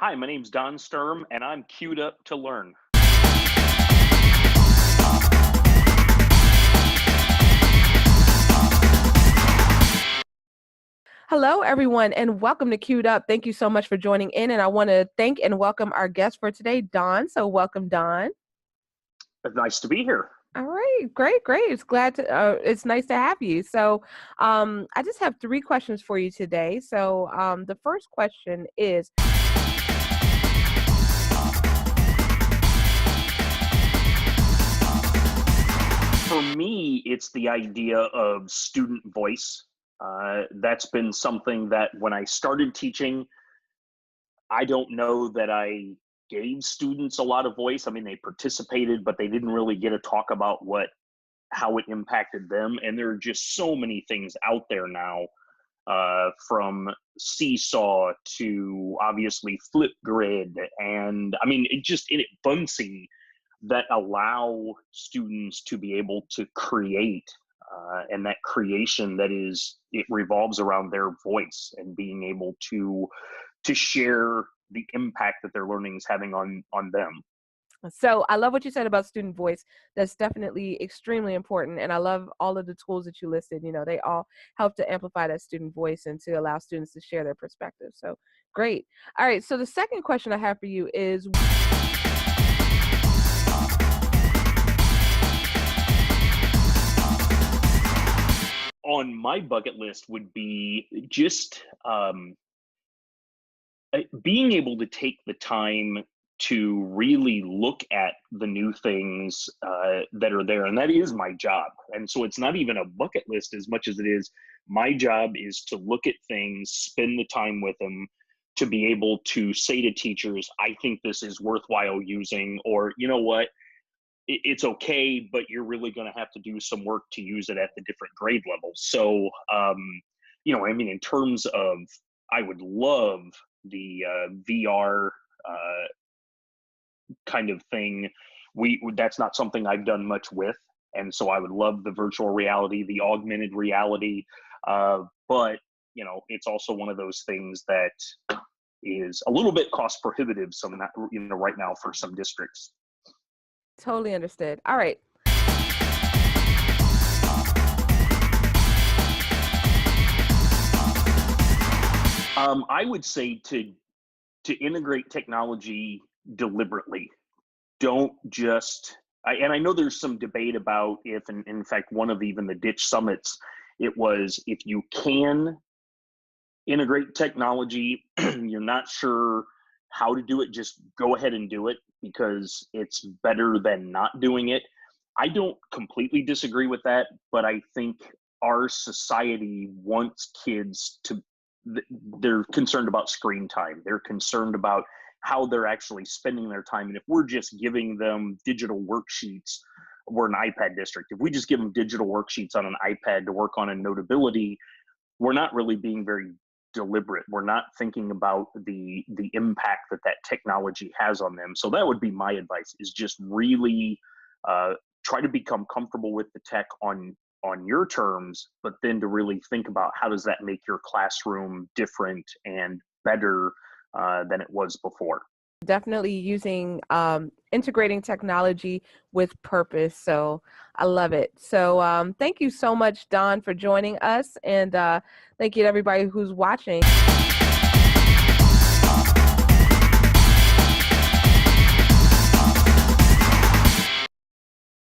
Hi, my name's Don Sturm, and I'm queued up to learn. Hello, everyone, and welcome to Queued Up. Thank you so much for joining in, and I want to thank and welcome our guest for today, Don. So, welcome, Don. Nice to be here. All right, great, great. It's nice to have you. So, I just have three questions for you today. So, the first question is, For me, it's the idea of student voice. That's been something that when I started teaching, I don't know that I gave students a lot of voice. I mean, they participated, but they didn't really get to talk about how it impacted them. And there are just so many things out there now, from Seesaw to obviously Flipgrid, and I mean, it Buncee, that allow students to be able to create, and that creation it revolves around their voice and being able to share the impact that their learning is having on them. so I love what you said about student voice. That's definitely extremely important. And I love all of the tools that you listed. You know, they all help to amplify that student voice and to allow students to share their perspective. So great. All right. So the second question I have for you is, On my bucket list would be just being able to take the time to really look at the new things that are there. And that is my job. And so it's not even a bucket list as much as it is my job is to look at things, spend the time with them, to be able to say to teachers, I think this is worthwhile using, or, you know what, it's okay, but you're really going to have to do some work to use it at the different grade levels. So, I mean, in terms of, I would love the VR kind of thing. That's not something I've done much with, and so I would love the virtual reality, the augmented reality. But it's also one of those things that is a little bit cost prohibitive. Right now for some districts. totally understood. All right. I would say to integrate technology deliberately. Don't just, and I know there's some debate about if, and in fact, one of even the ditch summits, it was if you can integrate technology, you're not sure how to do it, just go ahead and do it because it's better than not doing it. I don't completely disagree with that, but I think our society wants kids to, they're concerned about screen time. They're concerned about how they're actually spending their time. And if we're just giving them digital worksheets, we're an iPad district. If we just give them digital worksheets on an iPad to work on a notability, we're not really being very deliberate. We're not thinking about the impact that technology has on them. So that would be my advice, is just really try to become comfortable with the tech on your terms, but then to really think about how does that make your classroom different and better than it was before. Definitely using integrating technology with purpose. So I love it. So thank you so much, Don, for joining us. And thank you to everybody who's watching.